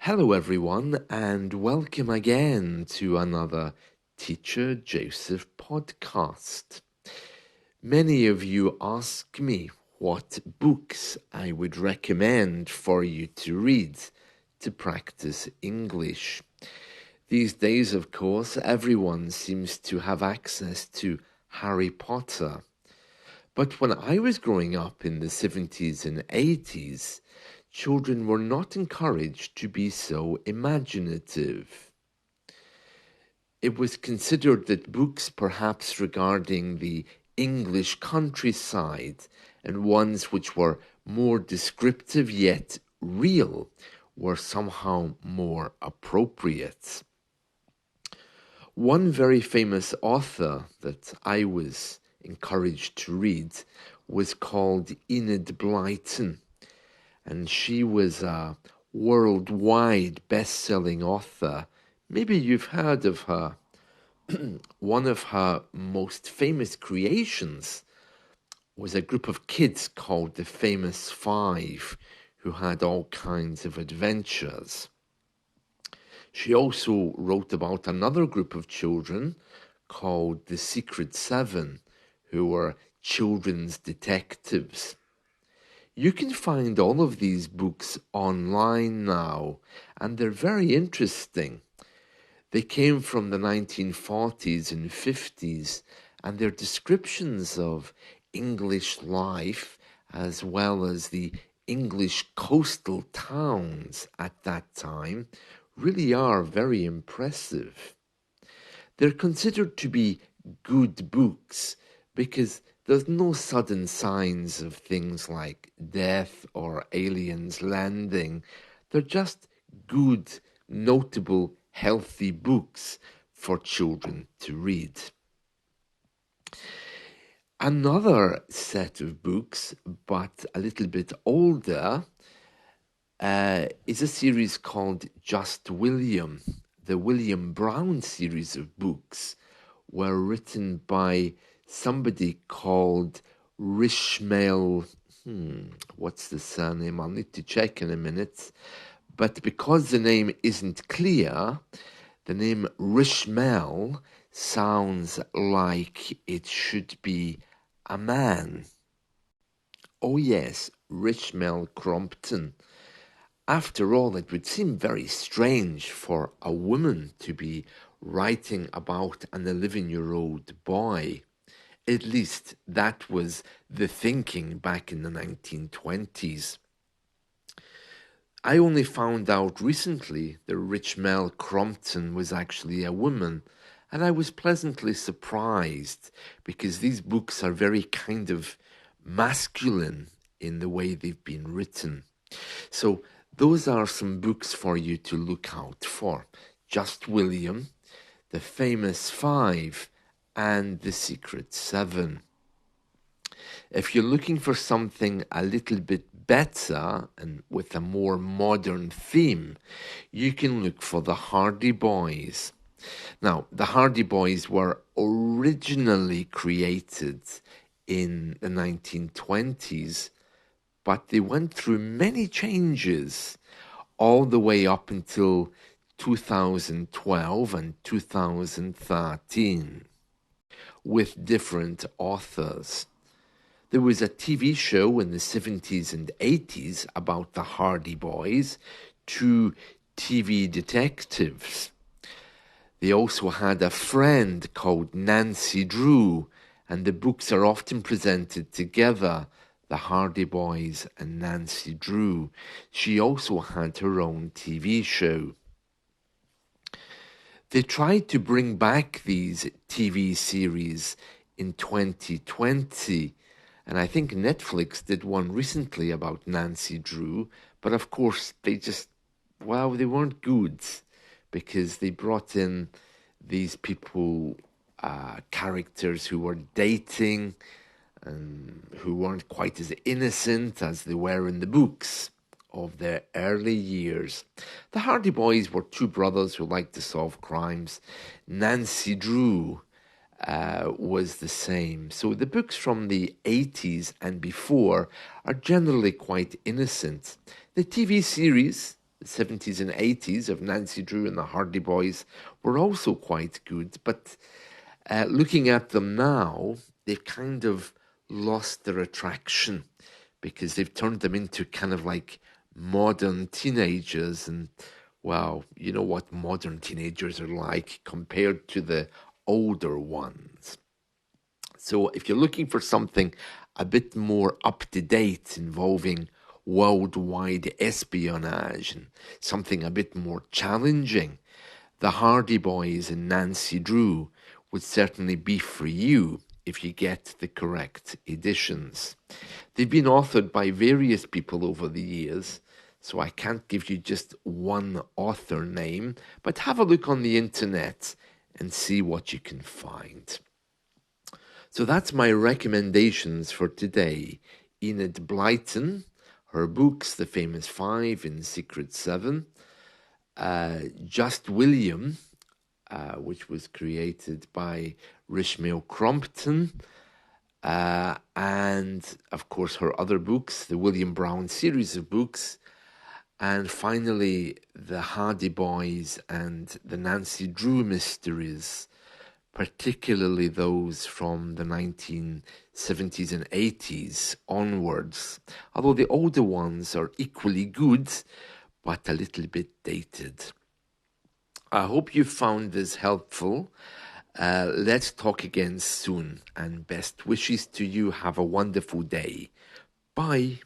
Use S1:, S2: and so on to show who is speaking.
S1: Hello, everyone, and welcome again to another Teacher Joseph podcast. Many of you ask me what books I would recommend for you to read to practice English. These days, of course, everyone seems to have access to Harry Potter. But when I was growing up in the 70s and 80s, children were not encouraged to be so imaginative. It was considered that books perhaps regarding the English countryside and ones which were more descriptive yet real were somehow more appropriate. One very famous author that I was encouraged to read was called Enid Blyton, and she was a worldwide best-selling author. Maybe you've heard of her. One of her most famous creations was a group of kids called the Famous Five, who had all kinds of adventures. She also wrote about another group of children called the Secret Seven, who were children's detectives. You can find all of these books online now, and they're very interesting. They came from the 1940s and 50s, and they're descriptions of English life as well as the English coastal towns at that time really are very impressive. They're considered to be good books because there's no sudden signs of things like death or aliens landing. They're just good, notable, healthy books for children to read. Another set of books, but a little bit older, is a series called Just William. The William Brown series of books were written by somebody called Rishmael. What's the surname? I'll need to check in a minute. But because the name isn't clear, the name Rishmael sounds like it should be a man. Oh yes, Rishmael Crompton. After all, it would seem very strange for a woman to be writing about an 11-year-old boy. At least that was the thinking back in the 1920s. I only found out recently that Rishmael Crompton was actually a woman, and I was pleasantly surprised because these books are very kind of masculine in the way they've been written. So those are some books for you to look out for. Just William, The Famous Five, and The Secret Seven. If you're looking for something a little bit better and with a more modern theme, you can look for The Hardy Boys. Now, The Hardy Boys were originally created in the 1920s, but they went through many changes all the way up until 2012 and 2013 with different authors. There was a TV show in the 70s and 80s about the Hardy Boys, two TV detectives. They also had a friend called Nancy Drew, and the books are often presented together, the Hardy Boys and Nancy Drew. She also had her own TV show. They tried to bring back these TV series in 2020, and I think Netflix did one recently about Nancy Drew, but of course they weren't good because they brought in these people, characters who were dating and who weren't quite as innocent as they were in the books of their early years. The Hardy Boys were two brothers who liked to solve crimes. Nancy Drew was the same. So the books from the 80s and before are generally quite innocent. The TV series The 70s and 80s of Nancy Drew and the Hardy Boys were also quite good, but looking at them now, they've kind of lost their attraction because they've turned them into kind of like modern teenagers. And well, you know what modern teenagers are like compared to the older ones. So if you're looking for something a bit more up to date involving worldwide espionage and something a bit more challenging, the Hardy Boys and Nancy Drew would certainly be for you if you get the correct editions. They've been authored by various people over the years, so I can't give you just one author name, but have a look on the internet and see what you can find. So that's my recommendations for today. Enid Blyton, her books, The Famous Five and Secret Seven. Just William, which was created by Rishmael Crompton. And of course, her other books, the William Brown series of books. And finally, the Hardy Boys and the Nancy Drew mysteries, particularly those from the 1970s and 80s onwards. Although the older ones are equally good, but a little bit dated. I hope you found this helpful. Let's talk again soon, and best wishes to you. Have a wonderful day. Bye.